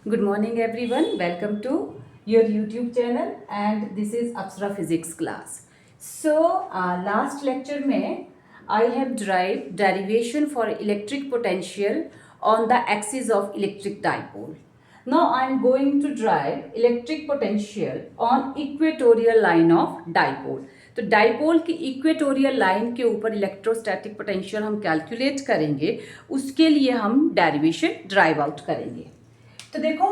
Good morning everyone. Welcome to your YouTube channel and this is Apsara Physics class. So last lecture में I have derived derivation for electric potential on the axis of electric dipole. Now I am going to derive electric potential on equatorial line of dipole. तो dipole की equatorial line के ऊपर electrostatic potential हम calculate करेंगे, उसके लिए हम derivation drive out करेंगे। तो देखो,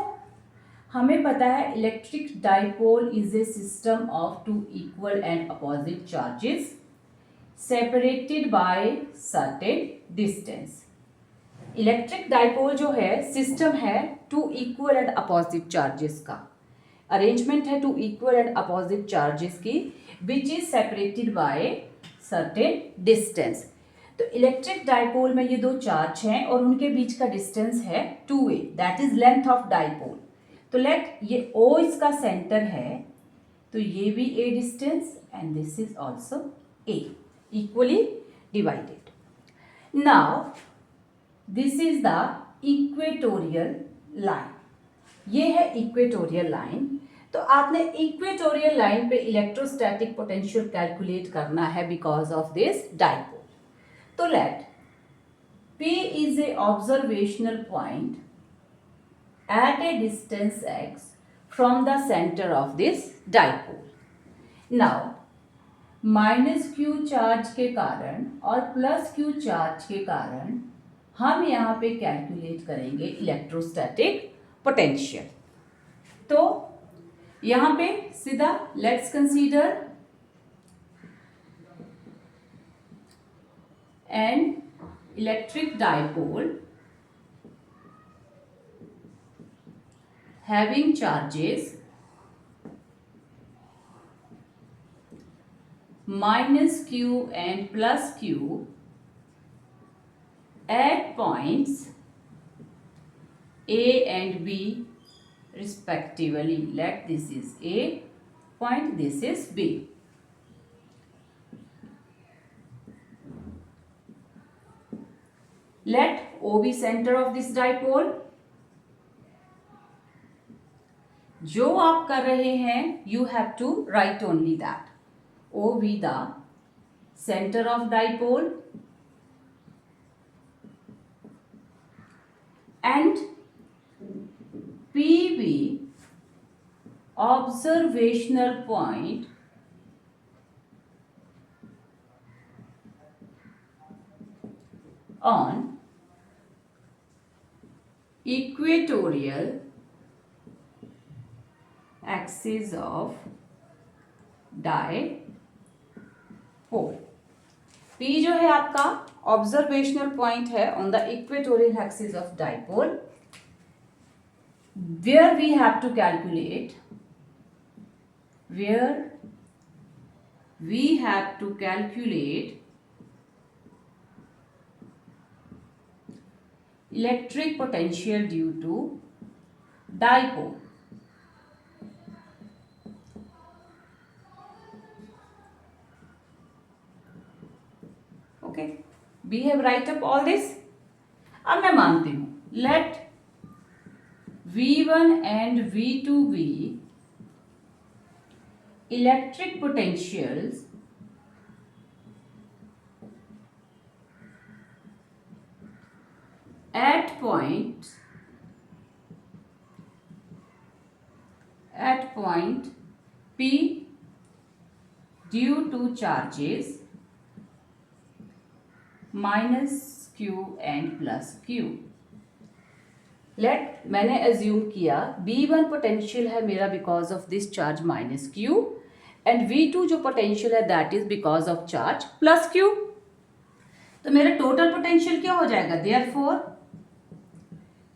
हमें पता है electric dipole is a system of two equal and opposite charges separated by certain distance. Electric dipole जो है सिस्टम है two equal and opposite charges का, अरेंजमेंट है two equal and opposite charges की, which is separated by certain distance. तो electric dipole में ये दो चार्ज हैं और उनके बीच का डिस्टेंस है 2a, that is length of dipole. तो लेट ये O इसका सेंटर है, तो ये भी a distance and this is also a, equally divided. Now this is the equatorial line, ये है इक्वेटोरियल लाइन। तो आपने इक्वेटोरियल लाइन पे इलेक्ट्रोस्टैटिक पोटेंशियल कैलकुलेट करना है बिकॉज ऑफ दिस डाइपोल। तो late P is a observational point at a distance x from the center of this dipole. Now minus Q charge के कारण और plus Q charge के कारण हम यहाँ पे कैलकुलेट करेंगे इलेक्ट्रोस्टैटिक पोटेंशियल। तो यहाँ पे सीधा let's consider an electric dipole having charges minus Q and plus Q at points A and B respectively. Let this is A point, this is B. Let O be center of this dipole. जो आप कर रहे हैं you have to write only that. O be the center of dipole and P be observational point on equatorial axis of dipole. P जो है आपका observational point है on the equatorial axis of dipole, where we have to calculate electric potential due to dipole. Okay, we have write up all this. अब मैं मानती हूँ let V1 and V2 be electric potentials at point P due to charges minus Q and plus Q. Let मैंने assume किया V1 potential है मेरा because of this charge minus Q and V2 जो potential है that is because of charge plus Q। तो मेरा total potential क्या हो जाएगा, देयरफॉर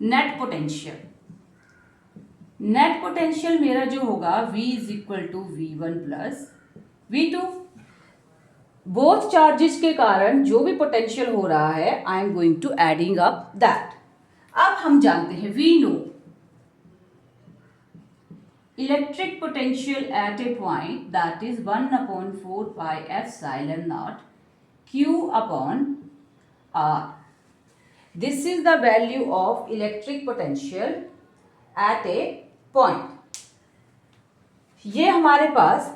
नेट पोटेंशियल मेरा जो होगा V is equal to V1 plus V2। Both charges के कारण जो भी पोटेंशियल हो रहा है I am going to adding up that. अब हम जानते हैं we know electric potential at a point that is 1/4 pi epsilon naught Q upon R. This is the value of electric potential at a point. ये हमारे पास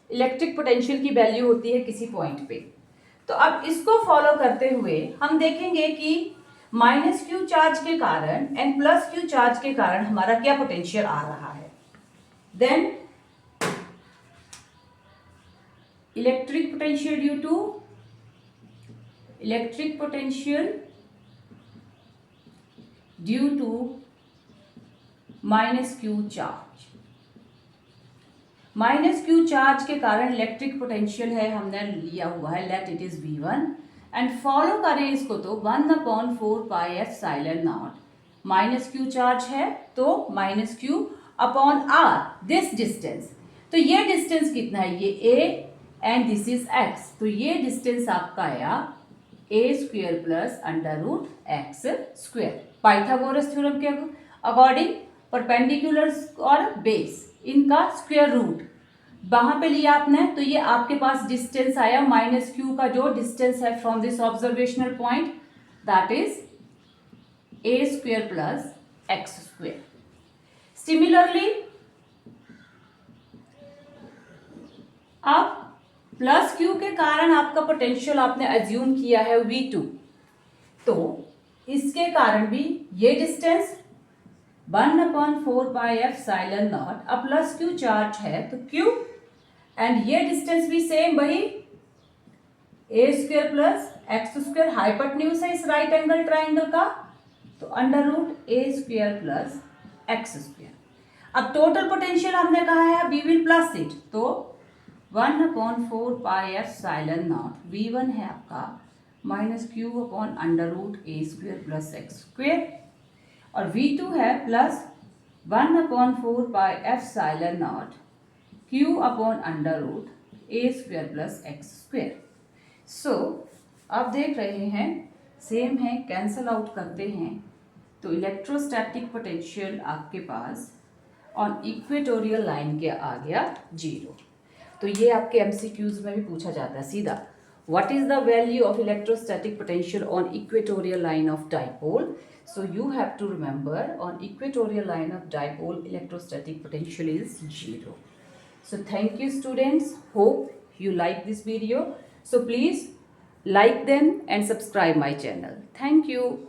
electric potential की value होती है किसी पॉइंट पे। तो अब इसको फॉलो करते हुए हम देखेंगे कि माइनस क्यू चार्ज के कारण एंड प्लस क्यू चार्ज के कारण हमारा क्या पोटेंशियल आ रहा है। Then electric potential due to electric potential due to minus Q charge. Minus Q charge के कारण इलेक्ट्रिक पोटेंशियल है, हमने लिया हुआ है let it is V1 and follow करें इसको तो 1/4πε0। माइनस क्यू चार्ज है तो minus Q upon R this distance. तो ये डिस्टेंस कितना है, ये a and this is x। तो ये डिस्टेंस आपका आया a² plus √x²। Pythagoras theorem के अकॉर्डिंग परपेंडिकुलर और बेस इनका स्क्वायर रूट वहां पे लिया आपने, तो ये आपके पास डिस्टेंस आया माइनस क्यू का जो डिस्टेंस है from this observational point that is a² plus x²। Similarly अब प्लस क्यू के कारण आपका पोटेंशियल आपने अज्यूम किया है V2, तो इसके कारण भी ये डिस्टेंस 1/4πε0। अब प्लस क्यू चार्ज है तो क्यू एंड ये डिस्टेंस भी सेम वही a² प्लस x² हाइपोटेन्यूज है इस राइट एंगल ट्राइंगल का, तो √a² प्लस x²। अब टोटल पोटेंशियल हमने कहा है वी विल प्लस इट, तो 1/4πε0 V1 है आपका minus Q upon √a² plus x² और V2 है plus 1/4πε0 q upon √a² plus x²। So अब देख रहे हैं सेम है, कैंसल आउट करते हैं तो इलेक्ट्रोस्टैटिक पोटेंशियल आपके पास ऑन इक्वेटोरियल लाइन के आ गया 0। तो ये आपके MCQs में भी पूछा जाता है सीधा, what is the value of electrostatic potential on equatorial line of dipole? So you have to remember on equatorial line of dipole electrostatic potential is 0. So thank you students, hope you like this video. So please like them and subscribe my channel. Thank you.